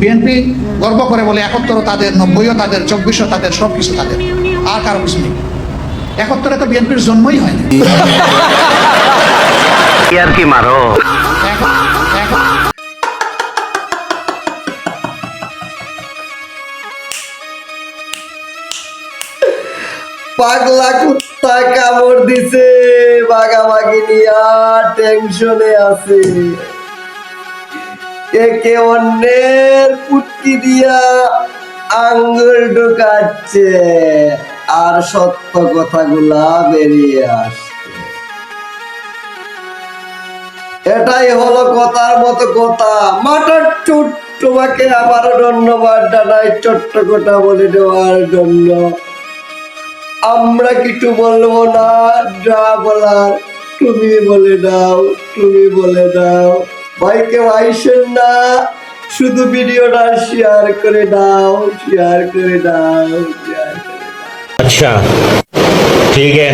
BNP গর্ব করে বলে 71 তাদের, 90 তাদের, 24 তাদের, সবকিছু তাদের, আর কারো কিছু নেই। 71 তো বিএনপির জন্মই হয়নি। আর কি মারো পাগলা কুত্তা কামড় দিছে, বাগাবাগি নিয়া টেনশনে আছে। একে অন্যের পুটকি দিয়া আঙ্গুল ঢুকাচ্ছে আর সত্য কথাগুলা বেরিয়ে আসছে। এটাই হলো কথার মতো কথা। মাটার চুট, তোমাকে আবারও ধন্যবাদ জানাই ছোট্ট কথা বলে দেওয়ার জন্য। আমরা কিছু বলবো না, যা বলার তুমি বলে দাও, তুমি বলে দাও। ভাইকে ভাইসেন না, শুধু ভিডিওটা শেয়ার করে দাও, শেয়ার করে দাও, শেয়ার করে দাও। अच्छा ठीक है।